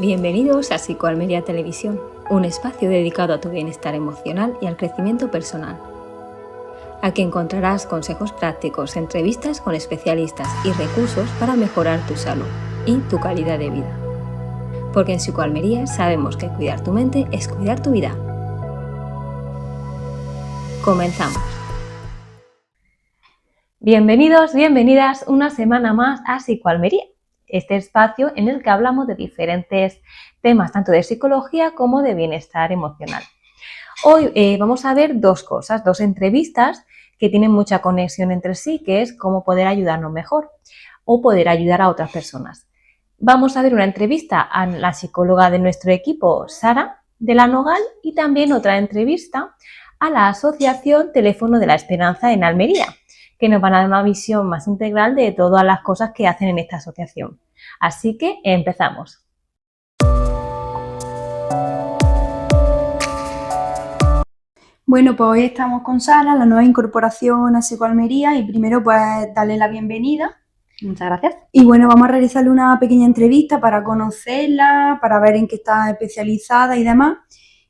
Bienvenidos a Psicoalmería Televisión, un espacio dedicado a tu bienestar emocional y al crecimiento personal. Aquí encontrarás consejos prácticos, entrevistas con especialistas y recursos para mejorar tu salud y tu calidad de vida. Porque en Psicoalmería sabemos que cuidar tu mente es cuidar tu vida. Comenzamos. Bienvenidos, bienvenidas una semana más a Psicoalmería, este espacio en el que hablamos de diferentes temas, tanto de psicología como de bienestar emocional. Hoy vamos a ver dos cosas, dos entrevistas que tienen mucha conexión entre sí, que es cómo poder ayudarnos mejor o poder ayudar a otras personas. Vamos a ver una entrevista a la psicóloga de nuestro equipo, Sara de la Nogal, y también otra entrevista a la Asociación Teléfono de la Esperanza en Almería, que nos van a dar una visión más integral de todas las cosas que hacen en esta asociación. Así que empezamos. Bueno, pues hoy estamos con Sara, la nueva incorporación a Psicoalmería, y primero pues darle la bienvenida. Muchas gracias. Y bueno, vamos a realizarle una pequeña entrevista para conocerla, para ver en qué está especializada y demás.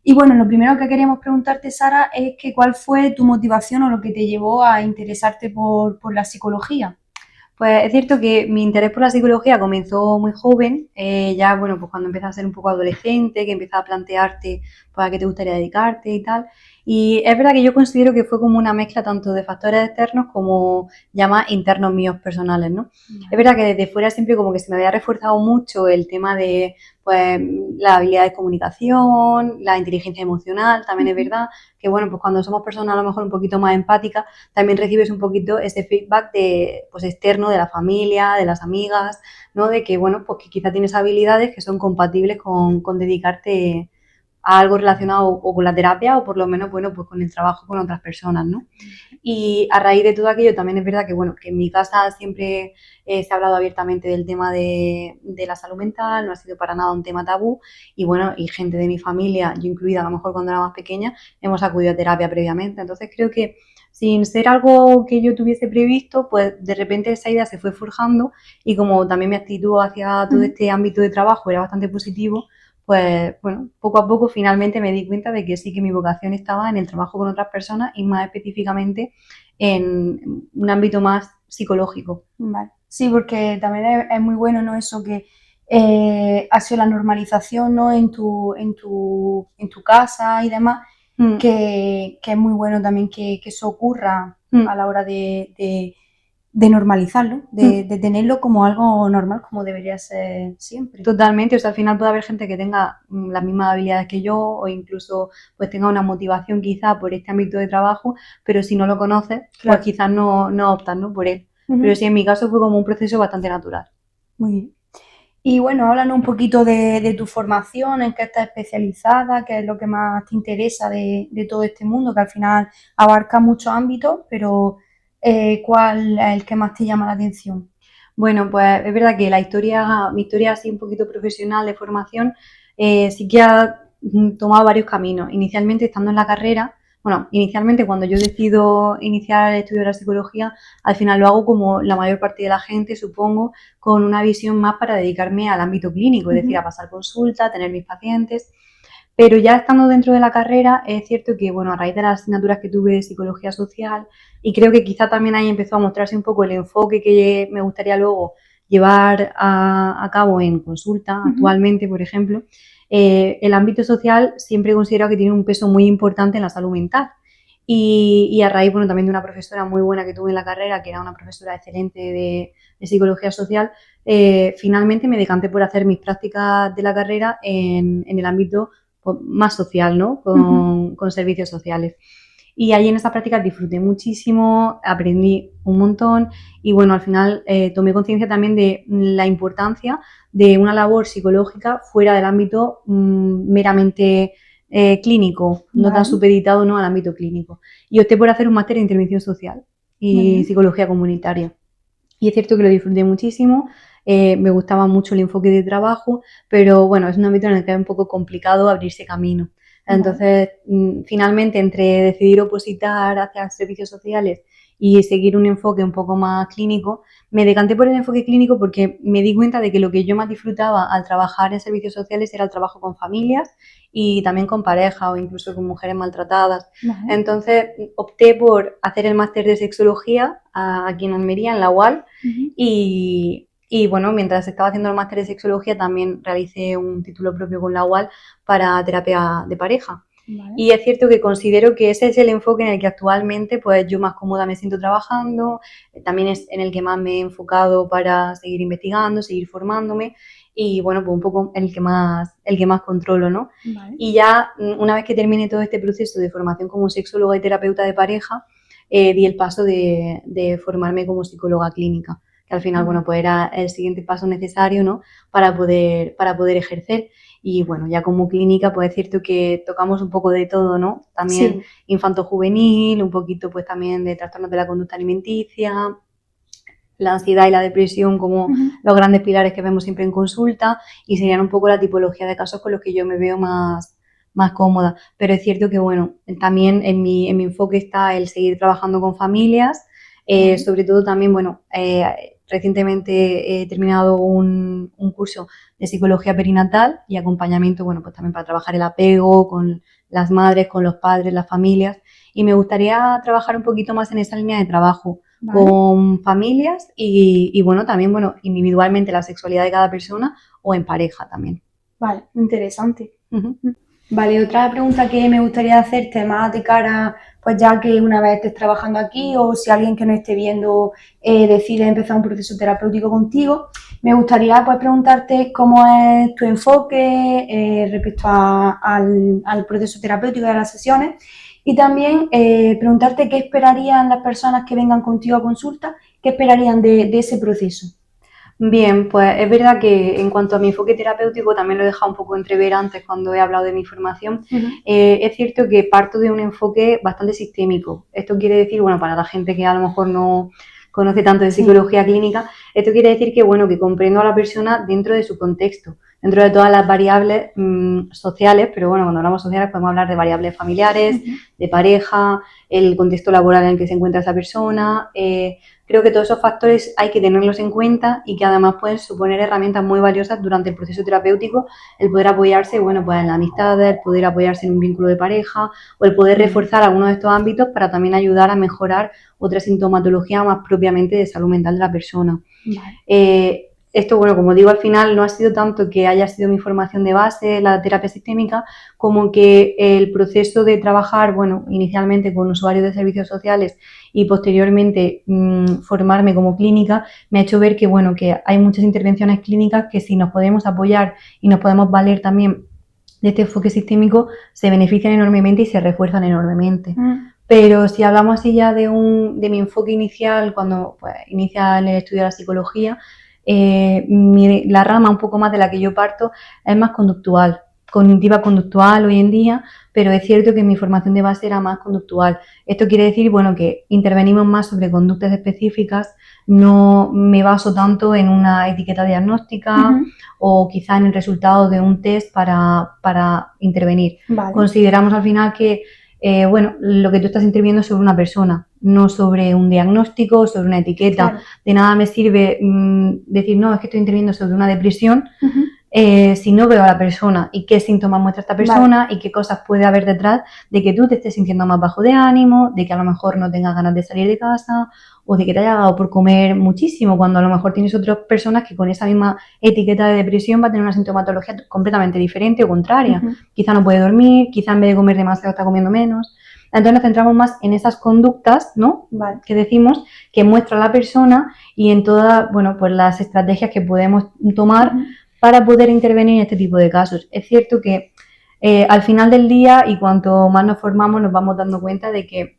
Y bueno, lo primero que queríamos preguntarte, Sara, es que ¿cuál fue tu motivación o lo que te llevó a interesarte por la psicología? Pues es cierto que mi interés por la psicología comenzó muy joven, ya bueno, pues cuando empiezas a ser un poco adolescente, que empiezas a plantearte pues, a qué te gustaría dedicarte y tal. Y es verdad que yo considero que fue como una mezcla tanto de factores externos como ya más internos míos personales, ¿no? Es verdad que desde fuera siempre como que se me había reforzado mucho el tema de pues la habilidad de comunicación, la inteligencia emocional, también es verdad que bueno, pues cuando somos personas a lo mejor un poquito más empáticas, también recibes un poquito ese feedback de, pues, externo de la familia, de las amigas, ¿no? De que, bueno, pues que quizá tienes habilidades que son compatibles con dedicarte a algo relacionado o con la terapia o por lo menos, bueno, pues con el trabajo con otras personas, ¿no? Y a raíz de todo aquello también es verdad que, bueno, que en mi casa siempre se ha hablado abiertamente del tema de la salud mental, no ha sido para nada un tema tabú y, bueno, y gente de mi familia, yo incluida a lo mejor cuando era más pequeña, hemos acudido a terapia previamente. Entonces creo que sin ser algo que yo tuviese previsto, pues de repente esa idea se fue forjando y como también mi actitud hacia todo este ámbito de trabajo era bastante positivo, pues bueno, poco a poco finalmente me di cuenta de que sí que mi vocación estaba en el trabajo con otras personas y más específicamente en un ámbito más psicológico. Vale. Sí, porque también es muy bueno, ¿no? Eso que ha sido la normalización, ¿no? En tu casa y demás, que es muy bueno también que eso ocurra a la hora de normalizarlo, de tenerlo como algo normal, como debería ser siempre. Totalmente, o sea, al final puede haber gente que tenga las mismas habilidades que yo o incluso pues tenga una motivación quizá por este ámbito de trabajo, pero si no lo conoces, Claro. pues quizás no optas, ¿no? por él. Pero sí, en mi caso fue como un proceso bastante natural. Muy bien. Y bueno, háblanos un poquito de tu formación, en qué estás especializada, qué es lo que más te interesa de todo este mundo, que al final abarca muchos ámbitos, pero ¿cuál es el que más te llama la atención? Bueno, pues es verdad que mi historia así un poquito profesional de formación, sí que ha tomado varios caminos. Inicialmente estando en la carrera, bueno, inicialmente cuando yo decido iniciar el estudio de la psicología, al final lo hago como la mayor parte de la gente, supongo, con una visión más para dedicarme al ámbito clínico, es decir, a pasar consulta, a tener mis pacientes. Pero ya estando dentro de la carrera, es cierto que, bueno, a raíz de las asignaturas que tuve de psicología social, y creo que quizá también ahí empezó a mostrarse un poco el enfoque que me gustaría luego llevar a cabo en consulta, actualmente, por ejemplo, el ámbito social siempre he considerado que tiene un peso muy importante en la salud mental. Y a raíz, bueno, también de una profesora muy buena que tuve en la carrera, que era una profesora excelente de psicología social, finalmente me decanté por hacer mis prácticas de la carrera en el ámbito más social, ¿no? Con servicios sociales. Y ahí en esas prácticas disfruté muchísimo, aprendí un montón y bueno, al final tomé conciencia también de la importancia de una labor psicológica fuera del ámbito meramente clínico, no tan supeditado, ¿no? al ámbito clínico. Y opté por hacer un máster en intervención social y psicología comunitaria. Y es cierto que lo disfruté muchísimo, me gustaba mucho el enfoque de trabajo, pero bueno, es un ámbito en el que es un poco complicado abrirse camino. Entonces, finalmente, entre decidir opositar hacia servicios sociales y seguir un enfoque un poco más clínico, me decanté por el enfoque clínico porque me di cuenta de que lo que yo más disfrutaba al trabajar en servicios sociales era el trabajo con familias y también con parejas o incluso con mujeres maltratadas. Entonces opté por hacer el máster de sexología aquí en Almería, en la UAL, y bueno, mientras estaba haciendo el máster de sexología también realicé un título propio con la UAL para terapia de pareja. Y es cierto que considero que ese es el enfoque en el que actualmente pues yo más cómoda me siento trabajando, también es en el que más me he enfocado para seguir investigando, seguir formándome y bueno, pues un poco el que más controlo, ¿no? Y ya una vez que termine todo este proceso de formación como sexóloga y terapeuta de pareja, di el paso de formarme como psicóloga clínica, que al final, bueno, pues era el siguiente paso necesario, ¿no? Para poder ejercer. Y bueno, ya como clínica, pues es cierto que tocamos un poco de todo, ¿no? También infanto-juvenil, un poquito pues también de trastornos de la conducta alimenticia, la ansiedad y la depresión como los grandes pilares que vemos siempre en consulta y serían un poco la tipología de casos con los que yo me veo más cómoda. Pero es cierto que, bueno, también en mi enfoque está el seguir trabajando con familias, sobre todo también, bueno, recientemente he terminado un curso de psicología perinatal y acompañamiento, bueno, pues también para trabajar el apego con las madres, con los padres, las familias, y me gustaría trabajar un poquito más en esa línea de trabajo con familias y bueno, también, bueno, individualmente la sexualidad de cada persona o en pareja también. Vale, interesante. Vale, otra pregunta que me gustaría hacerte más de cara, pues ya que una vez estés trabajando aquí o si alguien que no esté viendo decide empezar un proceso terapéutico contigo, me gustaría pues preguntarte cómo es tu enfoque respecto al proceso terapéutico de las sesiones y también preguntarte qué esperarían las personas que vengan contigo a consulta, qué esperarían de ese proceso. Bien, pues es verdad que en cuanto a mi enfoque terapéutico, también lo he dejado un poco entrever antes cuando he hablado de mi formación, es cierto que parto de un enfoque bastante sistémico. Esto quiere decir, bueno, para la gente que a lo mejor no conoce tanto de psicología clínica, esto quiere decir que, bueno, que comprendo a la persona dentro de su contexto, dentro de todas las variables sociales, pero bueno, cuando hablamos sociales podemos hablar de variables familiares, de pareja, el contexto laboral en el que se encuentra esa persona. Creo que todos esos factores hay que tenerlos en cuenta y que además pueden suponer herramientas muy valiosas durante el proceso terapéutico, el poder apoyarse, bueno, pues en la amistad, el poder apoyarse en un vínculo de pareja o el poder reforzar algunos de estos ámbitos para también ayudar a mejorar otra sintomatología más propiamente de salud mental de la persona. Esto, bueno, como digo, al final no ha sido tanto que haya sido mi formación de base, la terapia sistémica, como que el proceso de trabajar, bueno, inicialmente con usuarios de servicios sociales y posteriormente formarme como clínica, me ha hecho ver que, bueno, que hay muchas intervenciones clínicas que si nos podemos apoyar y nos podemos valer también de este enfoque sistémico, se benefician enormemente y se refuerzan enormemente. Pero si hablamos así ya de mi enfoque inicial, cuando pues, inicia el estudio de la psicología, la rama un poco más de la que yo parto es más conductual, cognitiva conductual hoy en día, pero es cierto que mi formación de base era más conductual. Esto quiere decir, bueno, que intervenimos más sobre conductas específicas, no me baso tanto en una etiqueta diagnóstica o quizá en el resultado de un test para intervenir. Consideramos al final que bueno, lo que tú estás interviniendo es sobre una persona, no sobre un diagnóstico, sobre una etiqueta. Claro. De nada me sirve decir, no, es que estoy interviniendo sobre una depresión, si no veo a la persona y qué síntomas muestra esta persona y qué cosas puede haber detrás de que tú te estés sintiendo más bajo de ánimo, de que a lo mejor no tengas ganas de salir de casa o de que te haya dado por comer muchísimo, cuando a lo mejor tienes otras personas que con esa misma etiqueta de depresión va a tener una sintomatología completamente diferente o contraria. Quizá no puede dormir, quizá en vez de comer demasiado está comiendo menos. Entonces nos centramos más en esas conductas, ¿no? Que decimos, que muestra la persona y en todas, bueno, pues las estrategias que podemos tomar para poder intervenir en este tipo de casos. Es cierto que al final del día y cuanto más nos formamos nos vamos dando cuenta de que,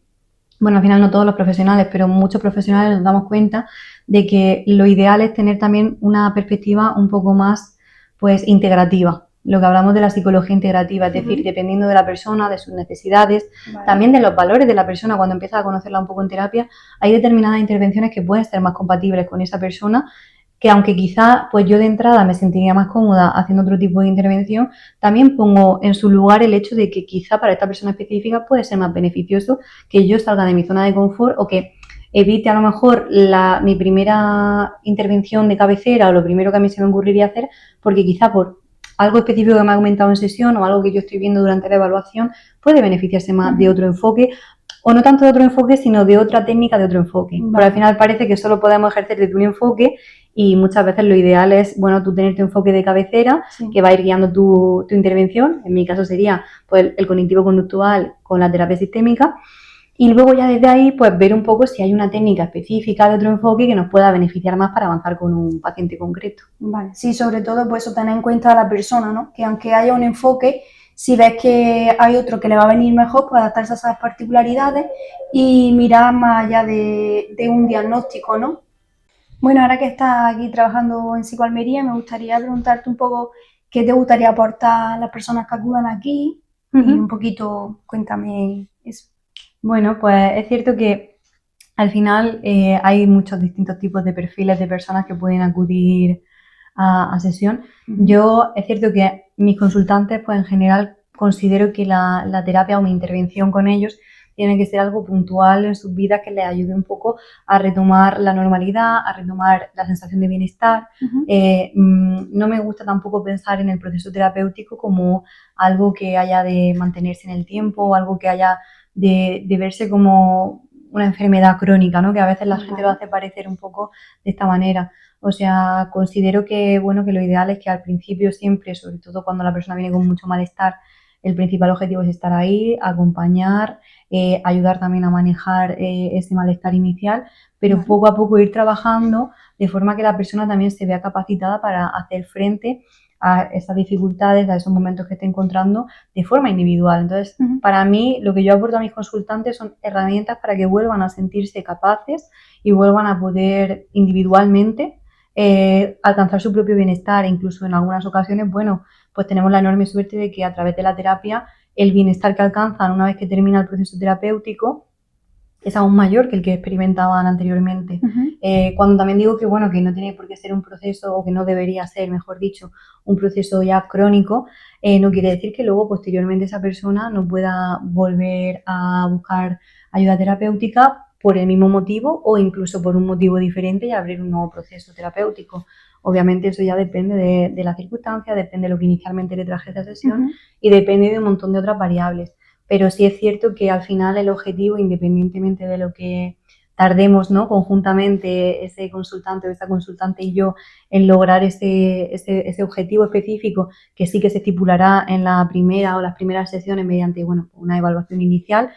bueno, al final no todos los profesionales, pero muchos profesionales nos damos cuenta de que lo ideal es tener también una perspectiva un poco más, pues, integrativa. Lo que hablamos de la psicología integrativa, es decir, dependiendo de la persona, de sus necesidades, también de los valores de la persona, cuando empiezas a conocerla un poco en terapia, hay determinadas intervenciones que pueden ser más compatibles con esa persona, que aunque quizá pues yo de entrada me sentiría más cómoda haciendo otro tipo de intervención, también pongo en su lugar el hecho de que quizá para esta persona específica puede ser más beneficioso que yo salga de mi zona de confort o que evite a lo mejor mi primera intervención de cabecera o lo primero que a mí se me ocurriría hacer, porque quizá por algo específico que me ha comentado en sesión o algo que yo estoy viendo durante la evaluación puede beneficiarse más de otro enfoque, o no tanto de otro enfoque, sino de otra técnica, de otro enfoque. Vale. Pero al final parece que solo podemos ejercer desde un enfoque y muchas veces lo ideal es, bueno, tú tener tu enfoque de cabecera, Sí. que va a ir guiando tu intervención. En mi caso sería pues, el cognitivo-conductual con la terapia sistémica. Y luego ya desde ahí, pues ver un poco si hay una técnica específica de otro enfoque que nos pueda beneficiar más para avanzar con un paciente concreto. Vale, sí, sobre todo pues eso, tener en cuenta a la persona, ¿no? Que aunque haya un enfoque, si ves que hay otro que le va a venir mejor, pues adaptarse a esas particularidades y mirar más allá de un diagnóstico, ¿no? Bueno, ahora que estás aquí trabajando en Psicoalmería, me gustaría preguntarte un poco qué te gustaría aportar a las personas que acudan aquí y un poquito, cuéntame eso. Bueno, pues es cierto que al final hay muchos distintos tipos de perfiles de personas que pueden acudir a sesión. Yo es cierto que mis consultantes, pues en general considero que la terapia o mi intervención con ellos tiene que ser algo puntual en sus vidas que les ayude un poco a retomar la normalidad, a retomar la sensación de bienestar. No me gusta tampoco pensar en el proceso terapéutico como algo que haya de mantenerse en el tiempo o algo que haya de verse como una enfermedad crónica, ¿no? Que a veces la gente lo hace parecer un poco de esta manera. O sea, considero que, bueno, que lo ideal es que al principio siempre, sobre todo cuando la persona viene con mucho malestar, el principal objetivo es estar ahí, acompañar, ayudar también a manejar ese malestar inicial, pero poco a poco ir trabajando de forma que la persona también se vea capacitada para hacer frente a esas dificultades, a esos momentos que esté encontrando de forma individual. Entonces, para mí, lo que yo aporto a mis consultantes son herramientas para que vuelvan a sentirse capaces y vuelvan a poder individualmente alcanzar su propio bienestar. Incluso en algunas ocasiones, bueno, pues tenemos la enorme suerte de que a través de la terapia el bienestar que alcanzan una vez que termina el proceso terapéutico es aún mayor que el que experimentaban anteriormente. Cuando también digo que, bueno, que no tiene por qué ser un proceso, o que no debería ser, mejor dicho, un proceso ya crónico, no quiere decir que luego posteriormente esa persona no pueda volver a buscar ayuda terapéutica por el mismo motivo o incluso por un motivo diferente y abrir un nuevo proceso terapéutico. Obviamente eso ya depende de las circunstancias, depende de lo que inicialmente le traje a esa sesión y depende de un montón de otras variables. Pero sí es cierto que al final el objetivo, independientemente de lo que tardemos, ¿no?, conjuntamente ese consultante o esa consultante y yo en lograr ese objetivo específico, que sí que se estipulará en la primera o las primeras sesiones mediante, bueno, una evaluación inicial,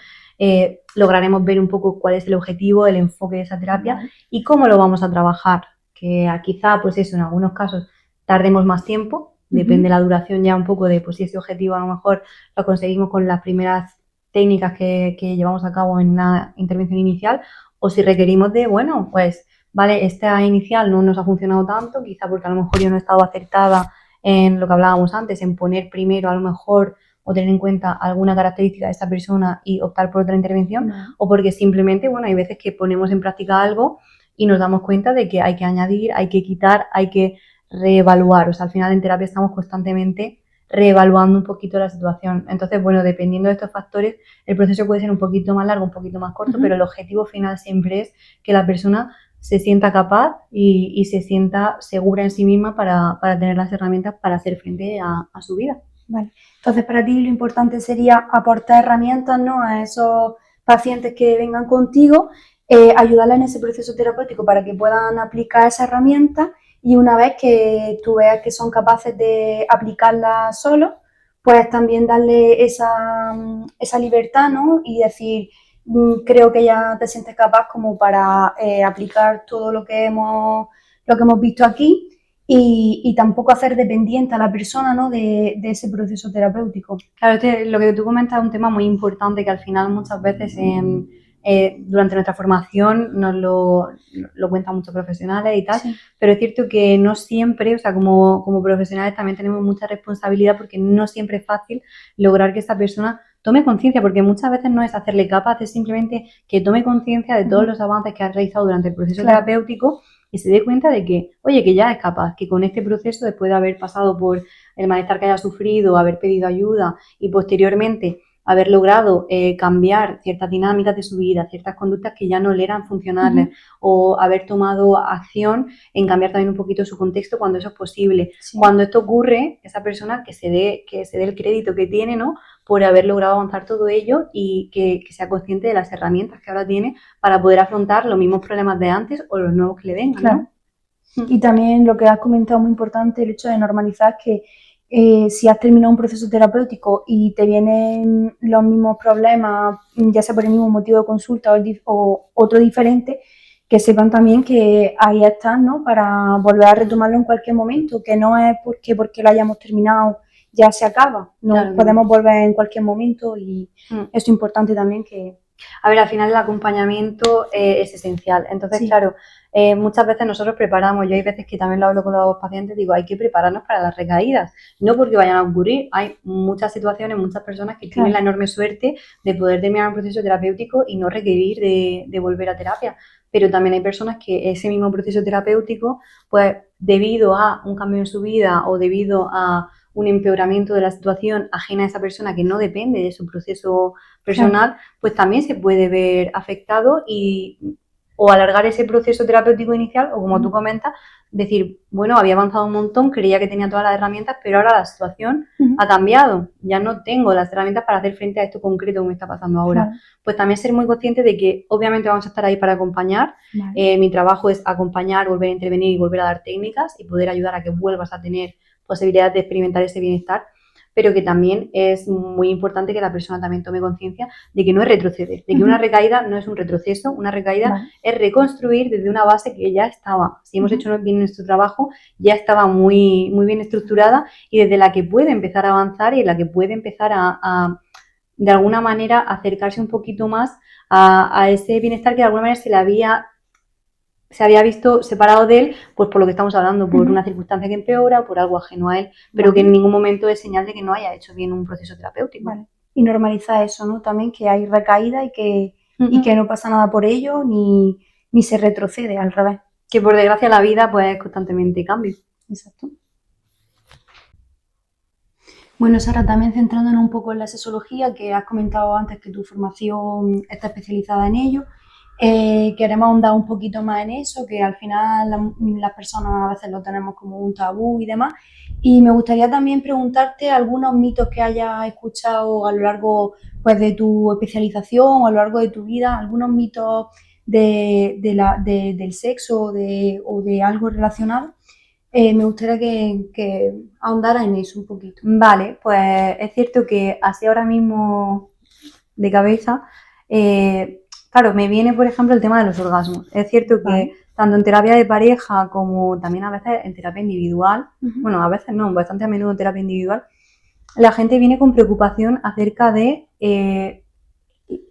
lograremos ver un poco cuál es el objetivo, el enfoque de esa terapia y cómo lo vamos a trabajar. Que quizá, pues eso, en algunos casos tardemos más tiempo, depende la duración ya un poco de pues si ese objetivo a lo mejor lo conseguimos con las primeras técnicas que llevamos a cabo en una intervención inicial, o si requerimos de, bueno, pues vale, esta inicial no nos ha funcionado tanto, quizá porque a lo mejor yo no he estado acertada en lo que hablábamos antes, en poner primero a lo mejor o tener en cuenta alguna característica de esta persona y optar por otra intervención, o porque simplemente, bueno, hay veces que ponemos en práctica algo y nos damos cuenta de que hay que añadir, hay que quitar, hay que reevaluar. O sea, al final en terapia estamos constantemente reevaluando un poquito la situación. Entonces, bueno, dependiendo de estos factores, el proceso puede ser un poquito más largo, un poquito más corto, pero el objetivo final siempre es que la persona se sienta capaz y se sienta segura en sí misma para tener las herramientas para hacer frente a su vida. Vale. Entonces, para ti lo importante sería aportar herramientas, ¿no?, a esos pacientes que vengan contigo, ayudarles en ese proceso terapéutico para que puedan aplicar esa herramienta, y una vez que tú veas que son capaces de aplicarla solos, pues también darle esa libertad, ¿no?, y decir, creo que ya te sientes capaz como para aplicar todo lo que hemos visto aquí. Y tampoco hacer dependiente a la persona, ¿no?, de ese proceso terapéutico. Claro, lo que tú comentas es un tema muy importante que al final muchas veces durante nuestra formación nos lo cuentan muchos profesionales y tal, pero es cierto que no siempre, o sea, como profesionales también tenemos mucha responsabilidad porque no siempre es fácil lograr que esa persona tome conciencia, porque muchas veces no es hacerle capaz, es simplemente que tome conciencia de todos los avances que ha realizado durante el proceso terapéutico y se dé cuenta de que, oye, que ya es capaz, que con este proceso, después de haber pasado por el malestar que haya sufrido, haber pedido ayuda y posteriormente haber logrado cambiar ciertas dinámicas de su vida, ciertas conductas que ya no le eran funcionales, o haber tomado acción en cambiar también un poquito su contexto cuando eso es posible. Sí. Cuando esto ocurre, esa persona que se dé el crédito que tiene, ¿no?, por haber logrado avanzar todo ello y que sea consciente de las herramientas que ahora tiene para poder afrontar los mismos problemas de antes o los nuevos que le vengan, Claro. ¿no? Y también lo que has comentado muy importante, el hecho de normalizar que si has terminado un proceso terapéutico y te vienen los mismos problemas, ya sea por el mismo motivo de consulta o otro diferente, que sepan también que ahí están, ¿no?, para volver a retomarlo en cualquier momento, que no es porque lo hayamos terminado ya se acaba, no, Claro. podemos volver en cualquier momento y esto es importante también que... A ver, al final el acompañamiento es esencial. Entonces, Sí. claro, muchas veces nosotros preparamos, yo hay veces que también lo hablo con los pacientes, digo, hay que prepararnos para las recaídas, no porque vayan a ocurrir, hay muchas situaciones, muchas personas que tienen la enorme suerte de poder terminar un proceso terapéutico y no requerir de volver a terapia, pero también hay personas que ese mismo proceso terapéutico, pues debido a un cambio en su vida o debido a un empeoramiento de la situación ajena a esa persona que no depende de su proceso personal, pues también se puede ver afectado o alargar ese proceso terapéutico inicial, o como tú comentas, decir, bueno, había avanzado un montón, creía que tenía todas las herramientas, pero ahora la situación ha cambiado, ya no tengo las herramientas para hacer frente a esto concreto que me está pasando ahora. Claro. Pues también ser muy consciente de que obviamente vamos a estar ahí para acompañar, mi trabajo es acompañar, volver a intervenir y volver a dar técnicas y poder ayudar a que vuelvas a tener posibilidad de experimentar ese bienestar, pero que también es muy importante que la persona también tome conciencia de que no es retroceder, de que una recaída no es un retroceso, una recaída es reconstruir desde una base que ya estaba, si hemos hecho bien nuestro trabajo, ya estaba muy, muy bien estructurada y desde la que puede empezar a avanzar y en la que puede empezar a de alguna manera acercarse un poquito más a ese bienestar que de alguna manera se había visto separado de él, pues por lo que estamos hablando, por una circunstancia que empeora, por algo ajeno a él, pero que en ningún momento es señal de que no haya hecho bien un proceso terapéutico. Y normalizar eso, ¿no? También que hay recaída y que no pasa nada por ello, ni se retrocede, al revés. Que por desgracia la vida pues es constantemente cambio. Exacto. Bueno, Sara, también centrándonos un poco en la sexología, que has comentado antes que tu formación está especializada en ello, queremos ahondar un poquito más en eso, que al final las personas a veces lo tenemos como un tabú y demás. Y me gustaría también preguntarte algunos mitos que hayas escuchado a lo largo, pues, de tu especialización o a lo largo de tu vida, algunos mitos del sexo o de algo relacionado. Me gustaría que ahondara en eso un poquito. Vale, pues es cierto que así ahora mismo de cabeza, claro, me viene por ejemplo el tema de los orgasmos. Es cierto que tanto en terapia de pareja como también a veces en terapia individual, bueno, a veces no, bastante a menudo en terapia individual, la gente viene con preocupación acerca de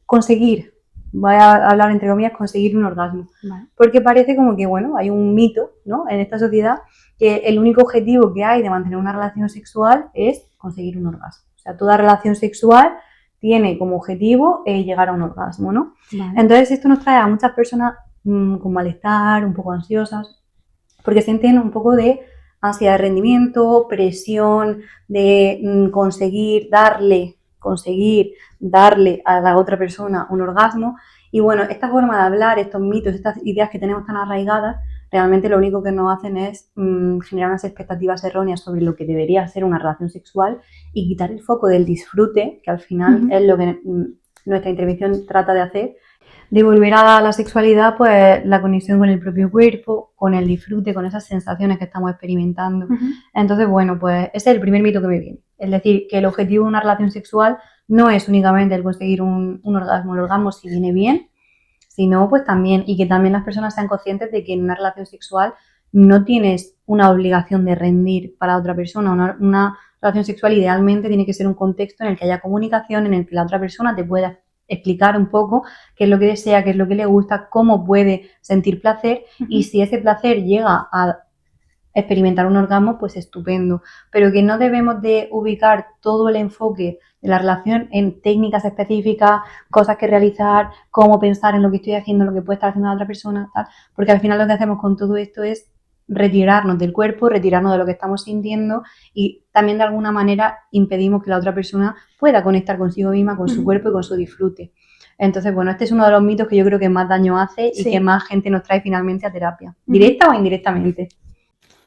conseguir, voy a hablar entre comillas, conseguir un orgasmo. Porque parece como que, bueno, hay un mito, ¿no?, en esta sociedad, que el único objetivo que hay de mantener una relación sexual es conseguir un orgasmo. O sea, toda relación sexual tiene como objetivo llegar a un orgasmo, ¿no? Entonces esto nos trae a muchas personas con malestar, un poco ansiosas, porque sienten un poco de ansiedad de rendimiento, presión de conseguir darle a la otra persona un orgasmo. Y bueno, esta forma de hablar, estos mitos, estas ideas que tenemos tan arraigadas, realmente lo único que nos hacen es generar unas expectativas erróneas sobre lo que debería ser una relación sexual y quitar el foco del disfrute, que al final es lo que nuestra intervención trata de hacer, de volver a la sexualidad, pues la conexión con el propio cuerpo, con el disfrute, con esas sensaciones que estamos experimentando. Entonces, bueno, pues ese es el primer mito que me viene. Es decir, que el objetivo de una relación sexual no es únicamente el conseguir un orgasmo. El orgasmo si viene bien, si no, pues también, y que también las personas sean conscientes de que en una relación sexual no tienes una obligación de rendir para otra persona. Una relación sexual idealmente tiene que ser un contexto en el que haya comunicación, en el que la otra persona te pueda explicar un poco qué es lo que desea, qué es lo que le gusta, cómo puede sentir placer, y si ese placer llega a experimentar un orgasmo, pues estupendo, pero que no debemos de ubicar todo el enfoque de la relación en técnicas específicas, cosas que realizar, cómo pensar en lo que estoy haciendo, lo que puede estar haciendo la otra persona, tal, porque al final lo que hacemos con todo esto es retirarnos del cuerpo, retirarnos de lo que estamos sintiendo y también de alguna manera impedimos que la otra persona pueda conectar consigo misma, con su cuerpo y con su disfrute. Entonces, bueno, este es uno de los mitos que yo creo que más daño hace y que más gente nos trae finalmente a terapia, directa o indirectamente.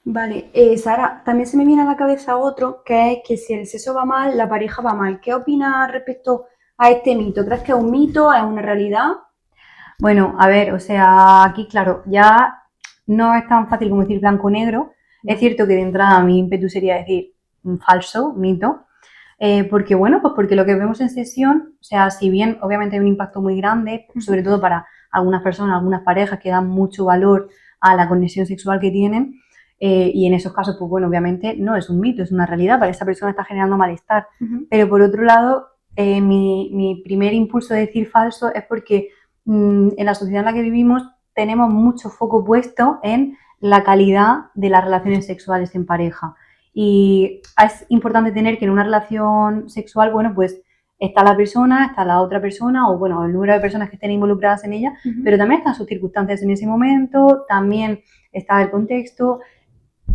Vale, Sara, también se me viene a la cabeza otro, que es que si el sexo va mal, la pareja va mal. ¿Qué opinas respecto a este mito? ¿Crees que es un mito, es una realidad? Bueno, a ver, o sea, aquí claro, ya no es tan fácil como decir blanco o negro. Es cierto que de entrada mi ímpetu sería decir falso, mito, porque bueno, pues porque lo que vemos en sesión, o sea, si bien obviamente hay un impacto muy grande, sobre todo para algunas personas, algunas parejas que dan mucho valor a la conexión sexual que tienen, y en esos casos, pues bueno, obviamente no es un mito, es una realidad, para esa persona está generando malestar. Pero por otro lado, mi primer impulso de decir falso es porque en la sociedad en la que vivimos tenemos mucho foco puesto en la calidad de las relaciones sexuales en pareja. Y es importante tener que en una relación sexual, bueno, pues está la persona, está la otra persona, o bueno, el número de personas que estén involucradas en ella, pero también están sus circunstancias en ese momento, también está el contexto.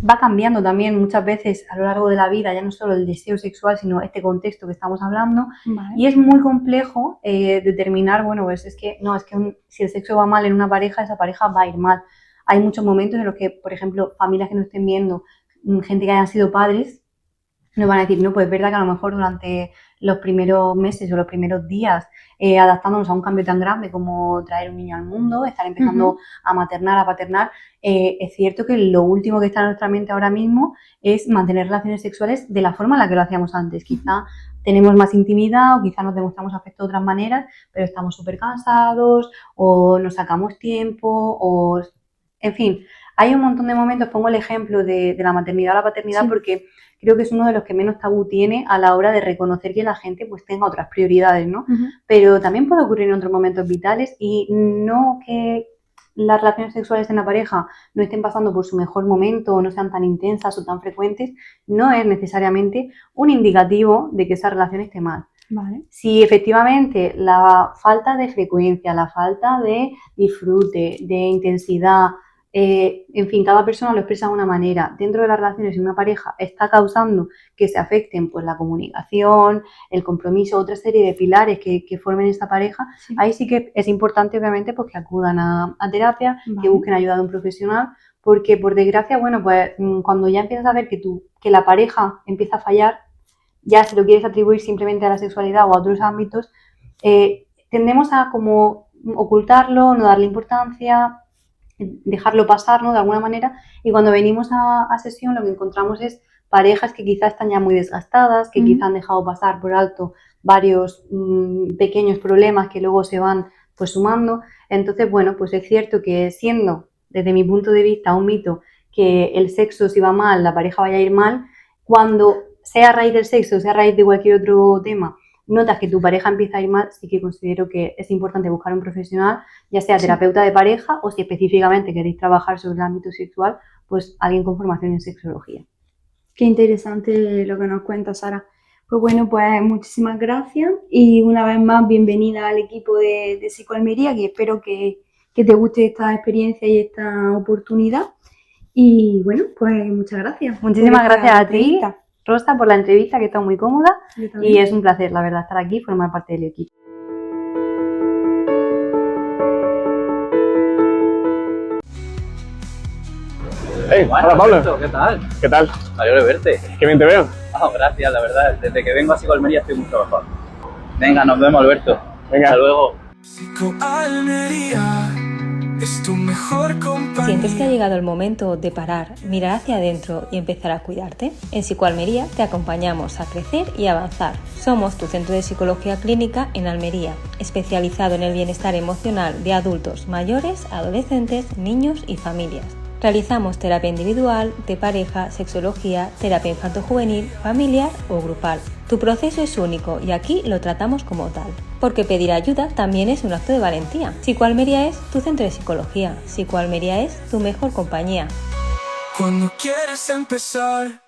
Va cambiando también muchas veces a lo largo de la vida, ya no solo el deseo sexual, sino este contexto que estamos hablando. Vale. Y es muy complejo determinar, bueno, pues es que si el sexo va mal en una pareja, esa pareja va a ir mal. Hay muchos momentos en los que, por ejemplo, familias que nos estén viendo, gente que hayan sido padres, nos van a decir, no, pues es verdad que a lo mejor durante los primeros meses o los primeros días, adaptándonos a un cambio tan grande como traer un niño al mundo, estar empezando a maternar, a paternar, es cierto que lo último que está en nuestra mente ahora mismo es mantener relaciones sexuales de la forma en la que lo hacíamos antes. Quizá tenemos más intimidad o quizá nos demostramos afecto de otras maneras, pero estamos súper cansados o nos sacamos tiempo o... En fin, hay un montón de momentos, pongo el ejemplo de la maternidad o la paternidad porque creo que es uno de los que menos tabú tiene a la hora de reconocer que la gente pues tenga otras prioridades, ¿no? Pero también puede ocurrir en otros momentos vitales y no que las relaciones sexuales en la pareja no estén pasando por su mejor momento o no sean tan intensas o tan frecuentes, no es necesariamente un indicativo de que esa relación esté mal. Vale. Si efectivamente la falta de frecuencia, la falta de disfrute, de intensidad, en fin, cada persona lo expresa de una manera. Dentro de las relaciones de una pareja está causando que se afecten pues, la comunicación, el compromiso, otra serie de pilares que formen esta pareja. Ahí sí que es importante, obviamente, pues, que acudan a terapia, que busquen ayuda de un profesional, porque por desgracia, bueno, pues cuando ya empiezas a ver que la pareja empieza a fallar, ya se lo quieres atribuir simplemente a la sexualidad o a otros ámbitos, tendemos a como ocultarlo, no darle importancia, dejarlo pasar, ¿no? De alguna manera, y cuando venimos a sesión lo que encontramos es parejas que quizás están ya muy desgastadas, que quizás han dejado pasar por alto varios pequeños problemas que luego se van pues sumando. Entonces, bueno, pues es cierto que siendo desde mi punto de vista un mito que el sexo si va mal, la pareja vaya a ir mal, cuando sea a raíz del sexo, sea a raíz de cualquier otro tema, notas que tu pareja empieza a ir mal, sí que considero que es importante buscar un profesional, ya sea terapeuta de pareja o si específicamente queréis trabajar sobre el ámbito sexual, pues alguien con formación en sexología. Qué interesante lo que nos cuenta, Sara. Pues bueno, pues muchísimas gracias y una vez más bienvenida al equipo de Psicoalmería, que espero que te guste esta experiencia y esta oportunidad. Y bueno, pues muchas gracias. Muchísimas gracias a ti, Rosa, por la entrevista, que está muy cómoda y es un placer, la verdad, estar aquí y formar parte del equipo. Hey, hola Pablo. Alberto, ¿qué tal? ¿Qué tal? Me alegro de verte. Qué bien te veo. Gracias, la verdad. Desde que vengo a Psicoalmería estoy mucho mejor. Venga, nos vemos, Alberto. Venga. Hasta luego. Psicoalmería es tu mejor compañía. ¿Sientes que ha llegado el momento de parar, mirar hacia adentro y empezar a cuidarte? En Psicoalmería te acompañamos a crecer y avanzar. Somos tu centro de psicología clínica en Almería, especializado en el bienestar emocional de adultos mayores, adolescentes, niños y familias. Realizamos terapia individual, de pareja, sexología, terapia infanto-juvenil, familiar o grupal. Tu proceso es único y aquí lo tratamos como tal. Porque pedir ayuda también es un acto de valentía. Psicoalmería es tu centro de psicología. Psicoalmería es tu mejor compañía. Cuando quieres empezar.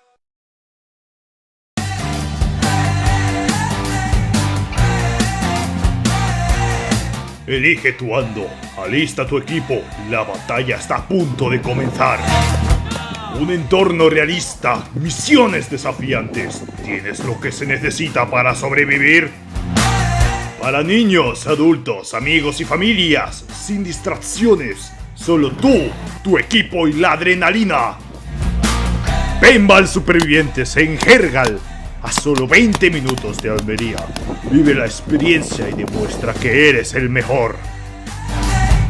Elige tu ando, alista tu equipo, la batalla está a punto de comenzar. Un entorno realista, misiones desafiantes. ¿Tienes lo que se necesita para sobrevivir? Para niños, adultos, amigos y familias, sin distracciones. Solo tú, tu equipo y la adrenalina. Paintball Supervivientes en Hergal, a solo 20 minutos de Almería. Vive la experiencia y demuestra que eres el mejor.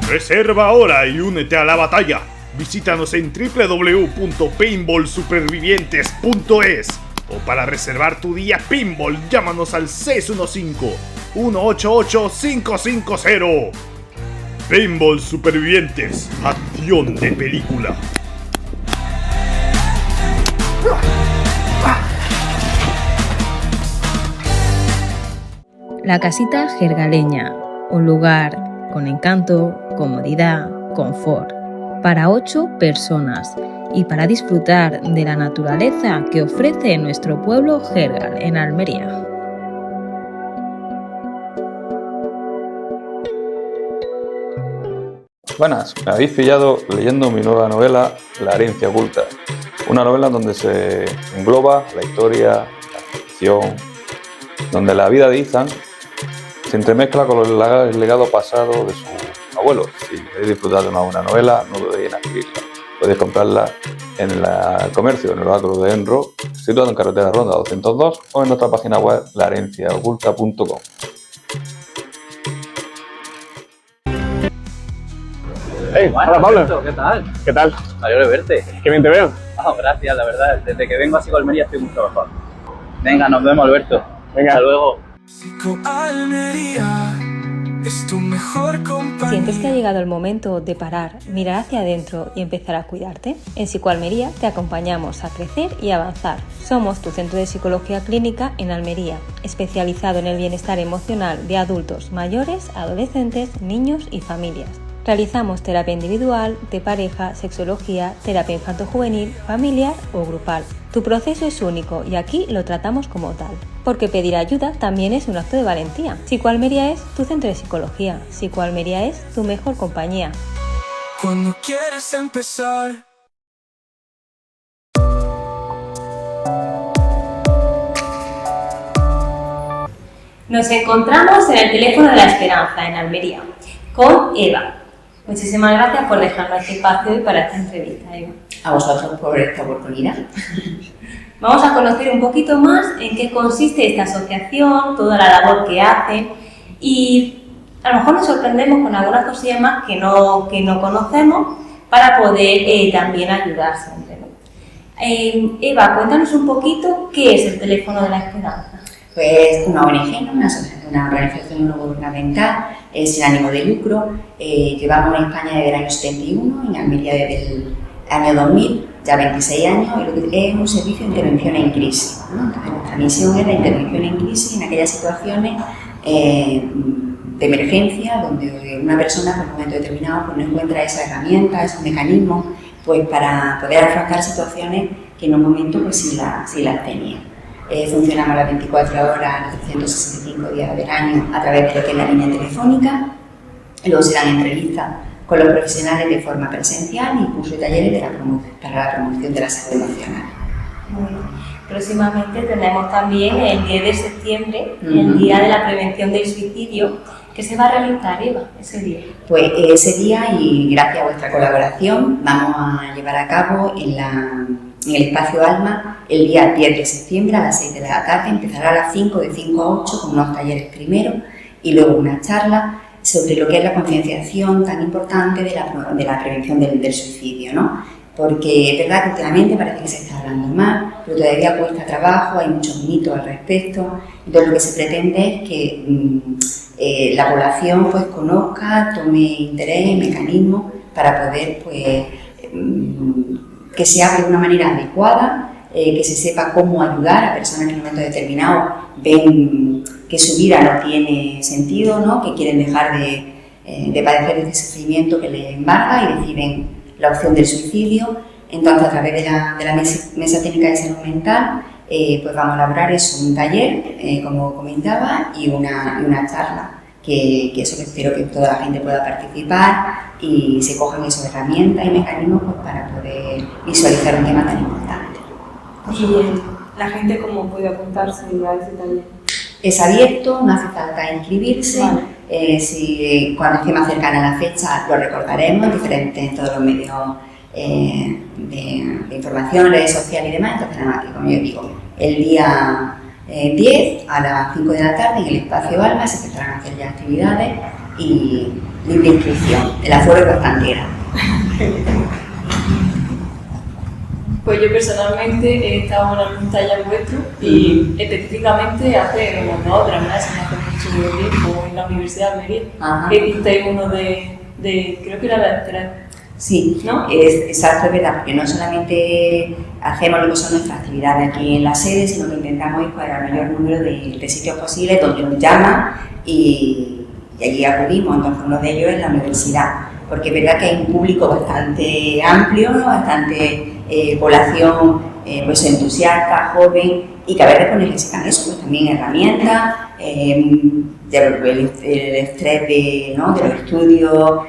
Reserva ahora y únete a la batalla. Visítanos en www.paintballsupervivientes.es o para reservar tu día Paintball llámanos al 615-188-550. Paintball Supervivientes, acción de película. La casita jergaleña, un lugar con encanto, comodidad, confort, para 8 personas y para disfrutar de la naturaleza que ofrece nuestro pueblo Hergal en Almería. Buenas, me habéis pillado leyendo mi nueva novela La herencia oculta, una novela donde se engloba la historia, la ficción, donde la vida de Ethan se entremezcla con el legado pasado de su abuelo. Si queréis disfrutar de una buena novela, no dudéis en adquirirla. Podéis comprarla en el comercio, en el oráculo de Enro, situado en carretera Ronda 202 o en nuestra página web laherenciaoculta.com. Hey, hola Pablo. Alberto, ¿qué tal? ¿Qué tal? Me alegro de verte. Qué bien te veo. Gracias, la verdad. Desde que vengo a Psicoalmería estoy mucho mejor. Venga, nos vemos, Alberto. Venga. Hasta luego. Psicoalmería es tu mejor compañía. ¿Sientes que ha llegado el momento de parar, mirar hacia adentro y empezar a cuidarte? En Psicoalmería te acompañamos a crecer y avanzar. Somos tu centro de psicología clínica en Almería, especializado en el bienestar emocional de adultos, mayores, adolescentes, niños y familias. Realizamos terapia individual, de pareja, sexología, terapia infanto-juvenil, familiar o grupal. Tu proceso es único y aquí lo tratamos como tal. Porque pedir ayuda también es un acto de valentía. Psicoalmería es tu centro de psicología. Psicoalmería es tu mejor compañía. Cuando quieres empezar. Nos encontramos en el teléfono de la Esperanza, en Almería, con Eva. Muchísimas gracias por dejarnos este espacio hoy para esta entrevista, Eva. A vosotros por esta oportunidad. Vamos a conocer un poquito más en qué consiste esta asociación, toda la labor que hace y a lo mejor nos sorprendemos con algunas cosillas más que no conocemos para poder también ayudar siempre, ¿no? Eva, cuéntanos un poquito qué es el teléfono de la Esperanza. Pues una ONG, ¿no? una organización no gubernamental, sin ánimo de lucro. Llevamos en España desde el año 71, en Almería desde el año 2000, ya 26 años, y lo que es un servicio de intervención en crisis, ¿no? Entonces, nuestra misión es la intervención en crisis en aquellas situaciones de emergencia donde una persona en un momento determinado pues, no encuentra esa herramienta, esos mecanismos pues, para poder afrontar situaciones que en un momento pues, sí las tenía. Funcionamos las 24 horas, los 365 días del año a través de lo que es la línea telefónica. Luego se dan entrevistas con los profesionales de forma presencial y cursos y talleres para la promoción de la salud emocional. Muy bien. Próximamente tenemos también el 10 de septiembre, el Día de la Prevención del Suicidio, que se va a realizar, Eva, ese día. Pues ese día, y gracias a vuestra colaboración, vamos a llevar a cabo en el Espacio Alma el día 10 de septiembre a las 6 de la tarde. Empezará a las 5, de 5 a 8, con unos talleres primero y luego una charla sobre lo que es la concienciación tan importante de la prevención del suicidio, ¿no? Porque es verdad que últimamente parece que se está hablando más, pero todavía cuesta trabajo, hay muchos mitos al respecto. Entonces lo que se pretende es que la población pues, conozca, tome interés en mecanismos para poder pues, que se hable de una manera adecuada, que se sepa cómo ayudar a personas que en un momento determinado ven que su vida no tiene sentido, ¿no? Que quieren dejar de padecer este sufrimiento que les embarga y deciden la opción del suicidio. Entonces, a través de la mesa técnica de salud mental, pues vamos a elaborar eso, un taller, como comentaba, y una charla que eso, que espero que toda la gente pueda participar y se cojan esas herramientas y mecanismos pues, para poder visualizar un tema tan importante. ¿Y la gente cómo puede apuntarse a ese taller? Es abierto, no hace falta inscribirse. Vale. Cuando esté más cercana a la fecha lo recordaremos en todos los medios de información, redes sociales y demás. Entonces, nada más que, como yo digo, el día 10 a las 5 de la tarde en el espacio Alma se empezarán a hacer ya actividades y libre inscripción. El aforo es bastante grande. Pues yo personalmente he estado en algún taller vuestro y específicamente hace unos 2 o 3 meses, hace mucho tiempo, en la Universidad de Almería, que hicisteis uno de creo que era de estrés. Sí, ¿no? Exacto, es verdad, porque no solamente hacemos lo que son nuestras actividades aquí en la sede, sino que intentamos ir para el mayor número de sitios posibles donde nos llaman y allí acudimos. Entonces uno de ellos es la universidad, porque es verdad que hay un público bastante amplio, ¿no? Bastante población pues entusiasta, joven, y que a veces pues necesitan eso, pues también herramientas, el estrés de los estudios,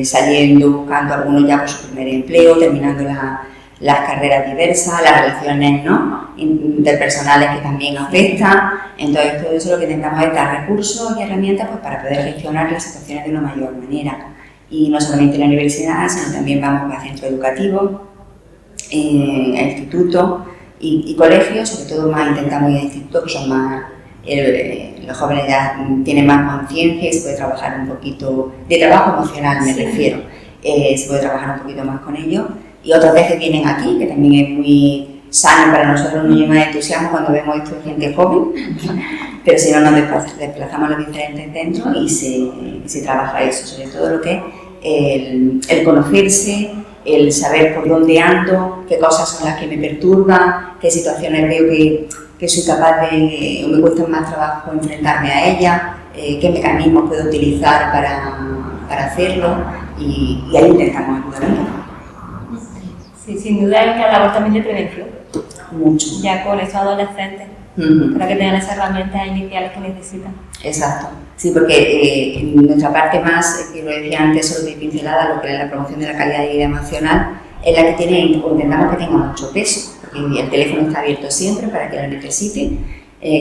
saliendo, buscando algunos ya por su primer empleo, terminando las carreras diversas, las relaciones, ¿no?, interpersonales que también afectan. Entonces todo eso lo que intentamos es dar recursos y herramientas pues, para poder gestionar las situaciones de una mayor manera. Y no solamente en la universidad, sino también vamos a centros educativos, a institutos y colegios, sobre todo más intentamos ir a institutos que son más, los jóvenes ya tienen más conciencia y se puede trabajar un poquito, de trabajo emocional me refiero, se puede trabajar un poquito más con ellos. Y otras veces vienen aquí, que también es muy sano para nosotros, nos llena de entusiasmo cuando vemos esto de gente joven, pero si no nos desplazamos a los diferentes centros y se trabaja eso, sobre todo lo que es el conocerse, el saber por dónde ando, qué cosas son las que me perturban, qué situaciones veo que soy capaz de, o me cuesta más trabajo enfrentarme a ellas, qué mecanismos puedo utilizar para hacerlo y ahí intentamos ayudar a todos. Sí, sin duda es una labor también de prevención. Mucho. Ya con esos adolescentes, para que tengan esas herramientas iniciales que necesitan. Exacto. Sí, porque nuestra parte más, que lo decía antes, solo de pincelada, lo que es la promoción de la calidad de vida emocional, es la que intentamos que tenga mucho peso, porque el teléfono está abierto siempre para que lo necesite,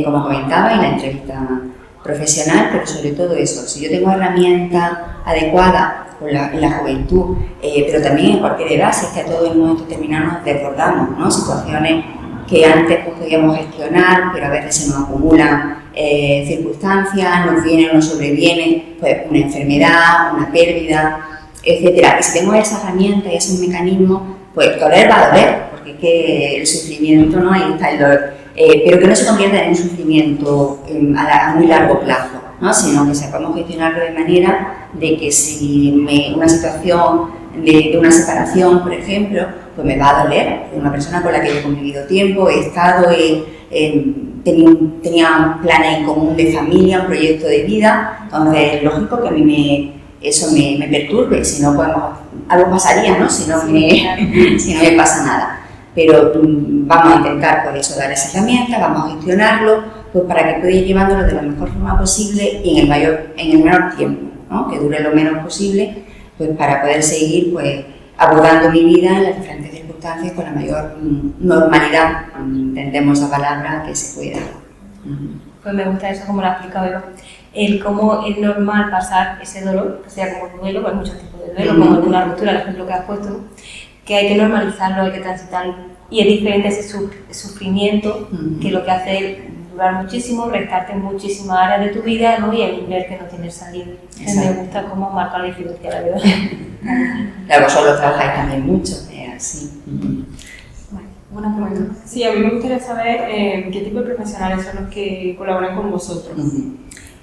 como comentaba, en la entrevista profesional, pero sobre todo eso, si yo tengo herramientas adecuadas en la juventud, pero también en cualquier edad, si es que a todos en un momento determinado nos desbordamos, ¿no? Situaciones que antes pues, podíamos gestionar, pero a veces se nos acumulan circunstancias, nos viene o nos sobreviene pues, una enfermedad, una pérdida, etcétera. Y si tengo esas herramientas y esos mecanismos, pues doler va a doler, porque es que el sufrimiento, ¿no? Ahí está el dolor, pero que no se convierta en un sufrimiento a muy largo plazo, ¿no? Sino que sepamos gestionarlo de manera de que si una situación de una separación, por ejemplo, pues me va a doler, una persona con la que yo he convivido tiempo, he estado, tenía planes en común de familia, un proyecto de vida, entonces es lógico que a mí eso me perturbe, si no algo pasaría, ¿no? Si no me pasa nada. Pero vamos a intentar por eso dar esa herramienta, vamos a gestionarlo, pues para que pueda ir llevándolo de la mejor forma posible y en el menor tiempo, ¿no? Que dure lo menos posible, pues para poder seguir pues abordando mi vida en las diferentes circunstancias con la mayor normalidad, entendemos esa palabra, que se pueda. Pues me gusta eso, como lo ha explicado Eva, el cómo es normal pasar ese dolor, que sea como un duelo, pues hay muchos tipos de duelo, como una ruptura, el ejemplo que has puesto, ¿no? Que hay que normalizarlo, hay que transitarlo, y es diferente ese sufrimiento, que lo que hace es durar muchísimo, restarte en muchísimas áreas de tu vida, ¿no? Y el ver que no tienes salida. Me gusta cómo marca la diferencia, la verdad. Claro, vosotros trabajáis también mucho, así. Buena pregunta. Sí, a mí me gustaría saber qué tipo de profesionales son los que colaboran con vosotros.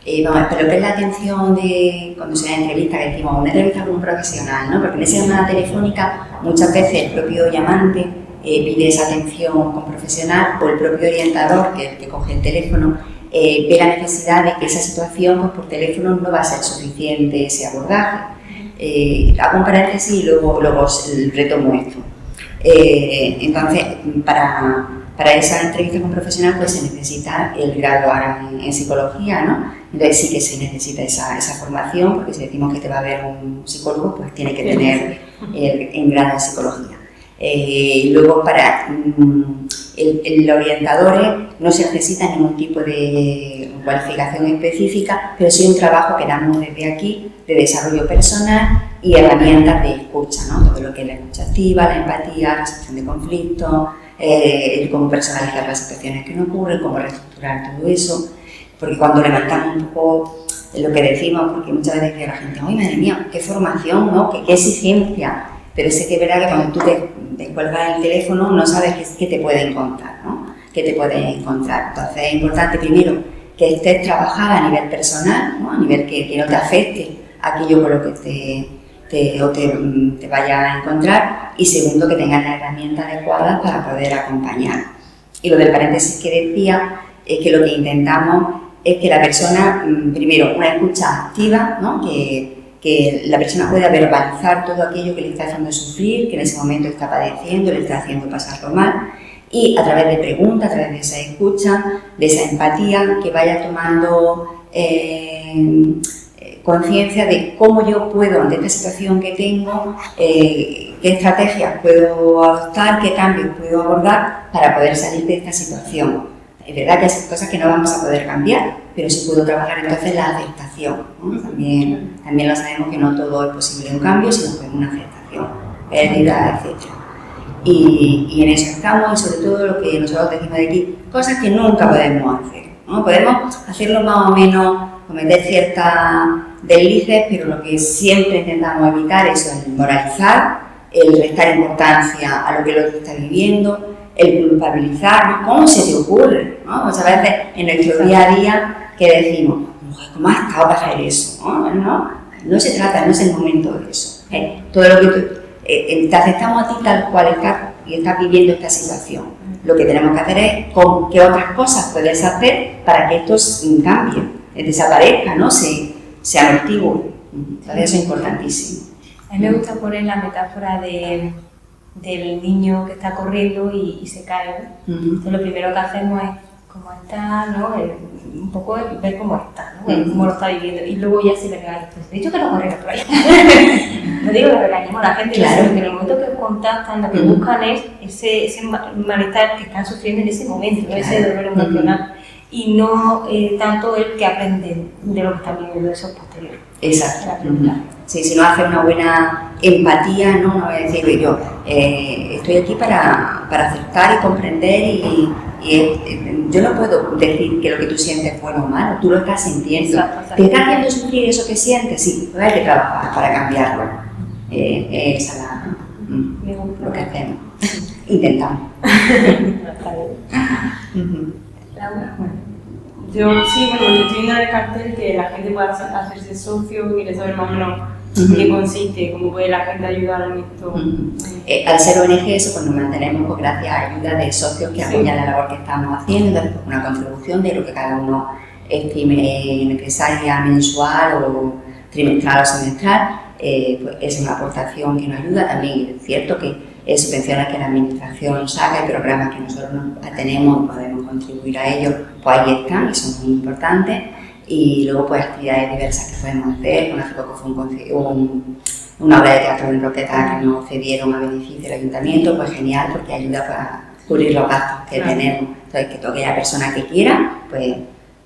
Pero lo que es la atención de cuando se da entrevista, que decimos una entrevista con un profesional, ¿no? Porque en esa llamada telefónica muchas veces el propio llamante pide esa atención con profesional o el propio orientador, que es el que coge el teléfono, ve la necesidad de que esa situación pues, por teléfono no va a ser suficiente ese abordaje. Hago un paréntesis y luego retomo esto. Entonces, para para esa entrevista con profesional pues se necesita el grado ahora en psicología, ¿no? Entonces sí que se necesita esa formación, porque si decimos que te va a ver un psicólogo, pues tiene que tener el grado en psicología. Luego para el orientador no se necesita ningún tipo de cualificación específica, pero sí un trabajo que damos desde aquí de desarrollo personal y herramientas de escucha, ¿no? Todo lo que es la escucha activa, la empatía, la resolución de conflictos, el cómo personalizar las situaciones que nos ocurren, cómo reestructurar todo eso, porque cuando levantamos un poco lo que decimos, porque muchas veces dice la gente, ¡ay, madre mía, qué formación, ¿no? qué exigencia! Pero sé que es verdad que cuando tú te cuelgas el teléfono no sabes qué te puede encontrar, ¿no? ¿Qué te puede encontrar? Entonces es importante primero que estés trabajada a nivel personal, ¿no? A nivel que no te afecte aquello con lo que te vaya a encontrar, y segundo que tengas la herramienta adecuada para poder acompañar. Y lo del paréntesis que decía es que lo que intentamos es que la persona, primero, una escucha activa, ¿no? Que la persona pueda verbalizar todo aquello que le está haciendo sufrir, que en ese momento está padeciendo, le está haciendo pasarlo mal, y a través de preguntas, a través de esa escucha, de esa empatía, que vaya tomando conciencia de cómo yo puedo, ante esta situación que tengo, qué estrategias puedo adoptar, qué cambios puedo abordar para poder salir de esta situación. Es verdad que hay cosas que no vamos a poder cambiar, pero sí puedo trabajar entonces la aceptación, ¿no? También lo sabemos que no todo es posible un cambio, sino que es una aceptación, pérdida, etc. Y en eso estamos, y sobre todo lo que nosotros decimos de aquí, cosas que nunca podemos hacer, ¿no? Podemos hacerlo más o menos, cometer ciertas deslices, pero lo que siempre intentamos evitar es el moralizar, el restar importancia a lo que el otro está viviendo, el culpabilizar, ¿no? ¿Cómo se te ocurre? ¿No? Muchas veces en nuestro día a día que decimos, ¿cómo has estado para hacer eso? No se trata, no es el momento de eso. Todo lo que te aceptamos a ti tal cual estás y estás viviendo esta situación. Lo que tenemos que hacer es con qué otras cosas puedes hacer para que esto cambie, desaparezca, ¿no? Se amortigue. Entonces eso es importantísimo. A mí me gusta poner la metáfora del niño que está corriendo y se cae. Entonces lo primero que hacemos es cómo está, ¿no? Un poco ver cómo está, ¿no? Cómo lo está viviendo, y luego ya se le regaña. Pues, de hecho que no corriera por ahí. No digo que regañemos a la gente, claro, sino que en el momento que contactan, lo que buscan es ese malestar que están sufriendo en ese momento, ¿no? Ese dolor emocional, y no tanto el que aprenden de lo que están viviendo, eso posterior. Exacto. Sí, si no hace una buena empatía, no voy a decir que yo estoy aquí para aceptar y comprender, y yo no puedo decir que lo que tú sientes es bueno o malo, tú lo estás sintiendo. ¿Te está haciendo sufrir eso que sientes? Sí, pero hay que trabajar para cambiarlo. Esa es lo que hacemos. Intentamos. Yo sí, bueno, estoy viendo en el cartel que la gente puede hacerse socio, y saber más o menos qué consiste, cómo puede la gente ayudar en esto. Al ser ONG, eso, pues nos mantenemos pues, gracias a ayuda de socios que apoyan la labor que estamos haciendo, entonces pues, una contribución de lo que cada uno estime necesaria, mensual o trimestral o semestral, pues es una aportación que nos ayuda. También es cierto que subvenciones que la administración saca y programas que nosotros nos tenemos y podemos contribuir a ellos, pues ahí están y son muy importantes. Y luego pues actividades diversas que podemos hacer. Hace poco fue una obra de teatro en Roqueta que nos cedieron a beneficio del ayuntamiento, pues genial, porque ayuda para cubrir los gastos que tenemos. Entonces que toque a la persona que quiera, pues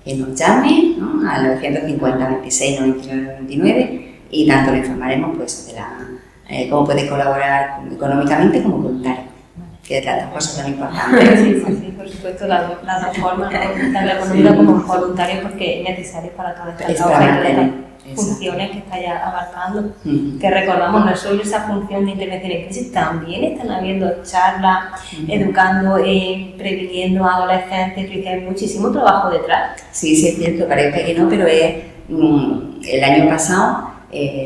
que nos llame, ¿no? Al 950 26 99 99, y tanto le informaremos pues de cómo puede colaborar económicamente como voluntario, que de las cosas tan importantes. Sí, por supuesto, las dos formas, tanto la economía como voluntario, porque es necesario para todas estas funciones que está ya abarcando. Que recordamos, no es solo esa función de intervención en crisis, también están habiendo charlas, educando, previniendo a adolescentes, que hay muchísimo trabajo detrás. Sí, es cierto, parece que no, pero el año pasado,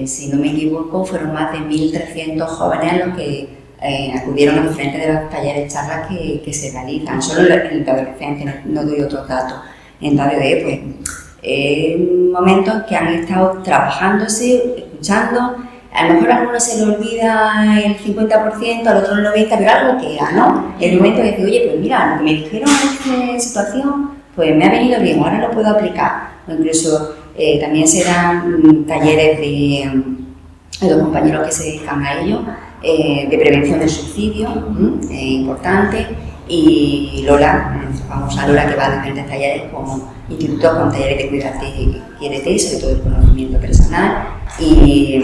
si no me equivoco, fueron más de 1.300 jóvenes los que acudieron a diferentes de los talleres, charlas que se realizan, solo en el adolescente, no doy otros datos. Entonces, pues, momentos que han estado trabajándose, escuchando, a lo mejor a alguno se le olvida el 50%, al otro el 90%, pero algo queda, ¿no? El momento de decir, oye, pues mira, lo que me dijeron en esta situación, pues me ha venido bien, ahora lo puedo aplicar. O incluso también se dan talleres de los compañeros que se dedican a ello, de prevención del suicidio, importante, y Lola, famosa Lola, que va a diferentes talleres como institutos con talleres de cuídate y quiérete, sobre todo el conocimiento personal, y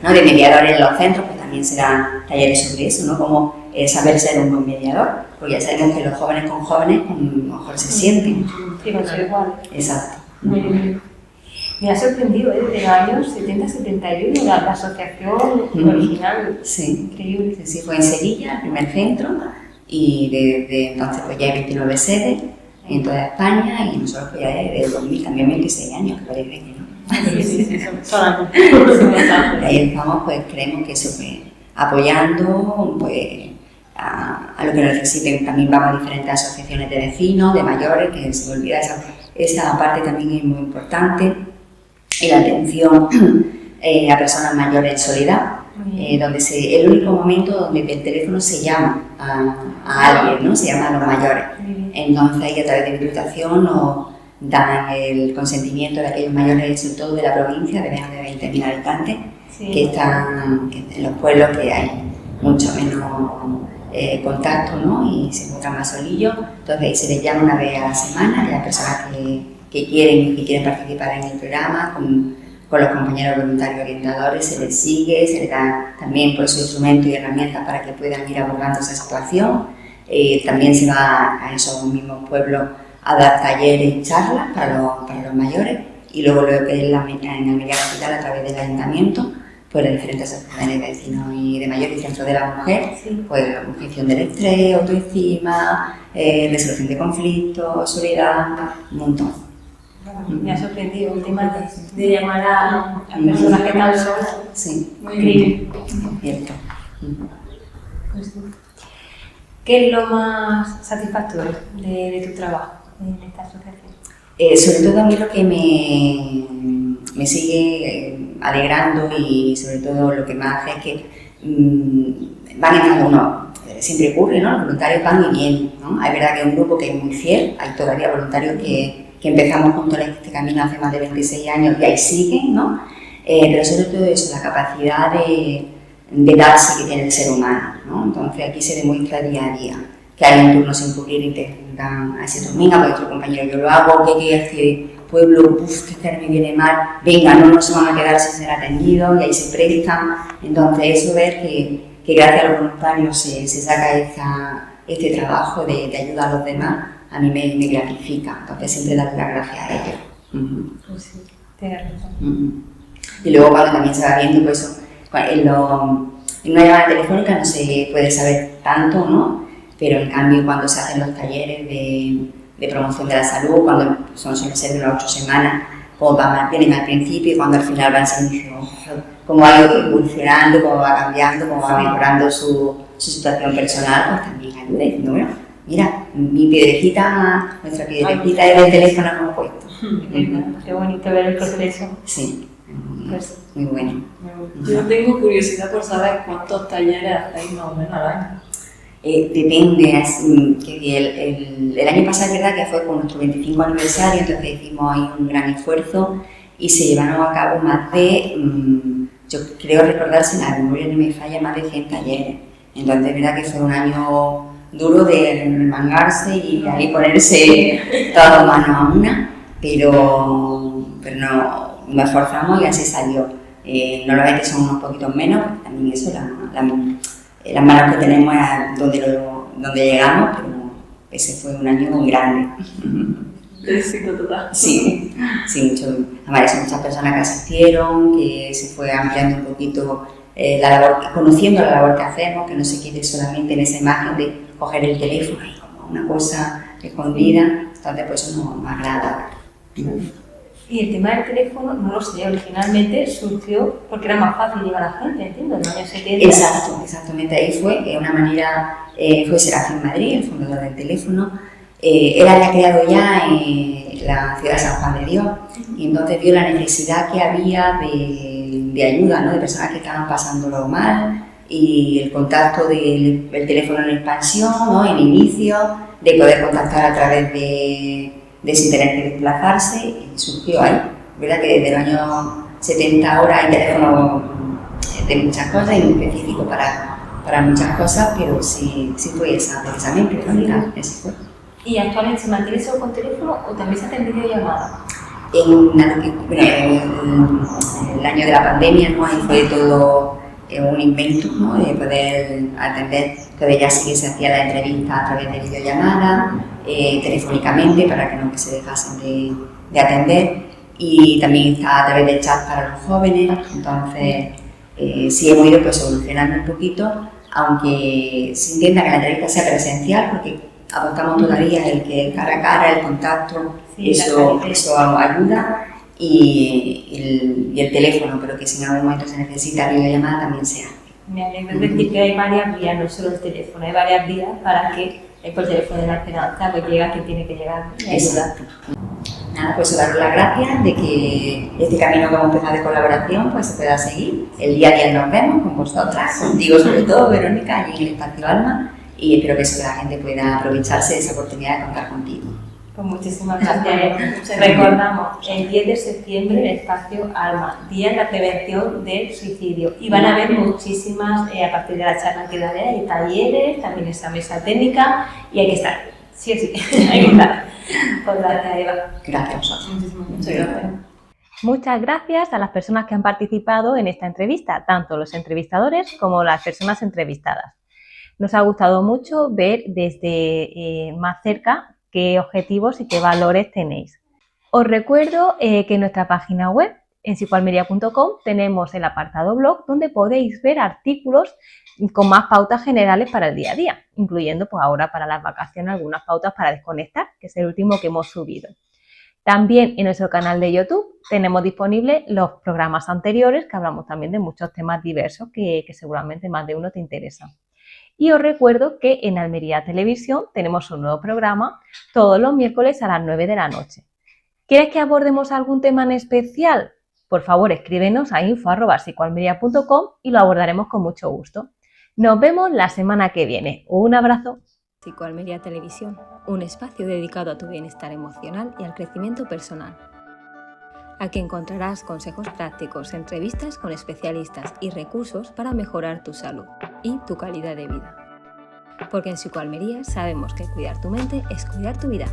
¿no? De mediadores en los centros, pues también se dan talleres sobre eso, ¿no? Como saber ser un buen mediador, porque ya sabemos que los jóvenes con jóvenes mejor se sienten. Sí, con ser igual. Exacto. Me ha sorprendido, de los años 70-71, la asociación original. Sí. Increíble. Sí, fue en Sevilla, el primer centro, y desde entonces pues ya hay 29 sedes en toda España, y nosotros pues ya desde el 2000 también 26 años, que parece que no. Sí, son Y ahí estamos, pues creemos que eso, pues, apoyando pues, a lo que necesiten. También vamos a diferentes asociaciones de vecinos, de mayores, que se me olvida esa parte también es muy importante. Y la atención a personas mayores en soledad, donde el único momento donde el teléfono se llama a alguien, ¿no? Se llama a los mayores. Entonces ahí a través de Diputación nos dan el consentimiento de aquellos mayores, sobre todo de la provincia, de menos de 20.000 habitantes, que están en los pueblos que hay mucho menos contacto, ¿no? Y se encuentran más solillos. Entonces ahí se les llama una vez a la semana a las personas que quieren participar en el programa, con los compañeros voluntarios orientadores, se les sigue, se les da también pues, instrumentos y herramientas para que puedan ir abordando esa situación. También se va a esos mismos pueblos a dar talleres y charlas para los mayores, y luego lo que es en Almería Hospital a través del ayuntamiento, pues las diferentes asociaciones de vecinos y de mayores y centros de la mujer, pues gestión del estrés, autoestima, resolución de conflictos, soledad, un montón. Me ha sorprendido el tema de llamar a personas que están solas. Sí. Muy increíble. Cierto. Pues sí. ¿Qué es lo más satisfactorio de tu trabajo en esta asociación? Sobre todo a mí lo que me sigue alegrando, y sobre todo lo que más hace es que van entrando uno, siempre ocurre, ¿no? Los voluntarios van y vienen, ¿no? Hay verdad que es un grupo que es muy fiel, hay todavía voluntarios que empezamos juntos en este camino hace más de 26 años y ahí siguen, ¿no? Pero sobre todo eso, la capacidad de darse que tiene el ser humano, ¿no? Entonces aquí se demuestra día a día que hay un turno sin cubrir y te dan a ese venga, pues otro compañero yo lo hago, que este pueblo, que me viene mal, venga, no se van a quedar sin ser atendidos, y ahí se prestan. Entonces eso, ver que gracias a los voluntarios se saca este trabajo de ayuda a los demás, a mí me gratifica. Entonces siempre darle las gracias a ellos. Pues sí, tienes razón. Y luego cuando también se va viendo, pues eso, en una llamada telefónica no se puede saber tanto, ¿no? Pero en cambio cuando se hacen los talleres de promoción de la salud, cuando suelen ser de unas 8 semanas, como vienen al principio y cuando al final van siendo cómo va evolucionando, cómo va cambiando, cómo va mejorando su situación personal, pues también ayuda diciendo, bueno, mira, mi piedrecita, nuestra piedrecita es del teléfono que hemos puesto. Qué bonito ver el proceso. Sí, Pues, muy bueno. Yo tengo curiosidad por saber cuántos talleres hacéis más o menos al año. Depende, el año pasado es verdad que fue con nuestro 25 aniversario, entonces hicimos ahí un gran esfuerzo y se llevaron a cabo más de, yo creo recordar, si la memoria no me falla, más de 100 talleres. Entonces es verdad que fue un año duro de remangarse y ahí ponerse todas las manos a una, pero no, nos esforzamos y así salió. Normalmente son unos poquitos menos, porque también eso, las manos que tenemos es donde llegamos, pero ese fue un año muy grande. Éxito total. Sí, mucho. Además, son muchas personas que asistieron, que se fue ampliando un poquito la labor, conociendo la labor que hacemos, que no se quede solamente en esa imagen de coger el teléfono y como una cosa escondida. Entonces, pues eso nos agrada. Y el tema del teléfono, no lo sé, originalmente surgió porque era más fácil llegar a la gente, entiendo, en los años 70. Exactamente, ahí fue una manera, fue Serafín Madrid, el fundador del teléfono. Él había creado ya la ciudad de San Juan de Dios, y entonces vio la necesidad que había de de ayuda, ¿no? De personas que estaban pasándolo mal, y el contacto del teléfono en expansión, ¿no? En inicio, de poder contactar a través de sin tener que desplazarse, y surgió ahí. ¿Verdad que desde el año 70 ahora hay teléfonos de muchas cosas y muy específicos para muchas cosas, pero sí fue esa precisamente, ¿no? Mira, ese fue. ¿Y actualmente se mantiene solo con teléfono o también se hacen videollamadas? El año de la pandemia, ¿no? Ahí fue todo un invento, ¿no? De poder atender, todavía ya sí que se hacía la entrevista a través de videollamada, telefónicamente, para que no que se dejasen de atender, y también está a través de chat para los jóvenes. Entonces sí hemos ido pues evolucionando un poquito, aunque se intenta que la entrevista sea presencial, porque apostamos todavía el que cara a cara, el contacto, sí, eso ayuda, y el teléfono, pero que si en algún momento se necesita videollamada también sea. Me alegro de decir que hay varias vías, no solo el teléfono, hay varias vías para que por teléfono de la esperanza pues llega quien tiene que llegar y ayudar. Nada, pues daros las gracias de que este camino que hemos empezado de colaboración pues se pueda seguir. El día a día nos vemos con vosotras, contigo sobre todo, Verónica, allí en el Espacio Alma, y espero que la gente pueda aprovecharse de esa oportunidad de contar contigo. Pues muchísimas gracias. Recordamos, el 10 de septiembre el Espacio Alma, Día de la Prevención del Suicidio. Y van a haber muchísimas, a partir de la charla que daré, hay talleres, también esa mesa técnica, y hay que estar. Sí o sí, hay que estar. Pues gracias, Eva. Gracias a vosotros. Muchas gracias. Muchas gracias a las personas que han participado en esta entrevista, tanto los entrevistadores como las personas entrevistadas. Nos ha gustado mucho ver desde más cerca qué objetivos y qué valores tenéis. Os recuerdo que en nuestra página web, en psicoalmería.com, tenemos el apartado blog donde podéis ver artículos con más pautas generales para el día a día, incluyendo pues ahora para las vacaciones algunas pautas para desconectar, que es el último que hemos subido. También en nuestro canal de YouTube tenemos disponibles los programas anteriores, que hablamos también de muchos temas diversos que seguramente más de uno te interesa. Y os recuerdo que en Almería Televisión tenemos un nuevo programa todos los miércoles a las 9 de la noche. ¿Quieres que abordemos algún tema en especial? Por favor, escríbenos a info@psicoalmería.com y lo abordaremos con mucho gusto. Nos vemos la semana que viene. Un abrazo. Psicoalmería Televisión, un espacio dedicado a tu bienestar emocional y al crecimiento personal. Aquí encontrarás consejos prácticos, entrevistas con especialistas y recursos para mejorar tu salud y tu calidad de vida. Porque en Psicoalmería sabemos que cuidar tu mente es cuidar tu vida.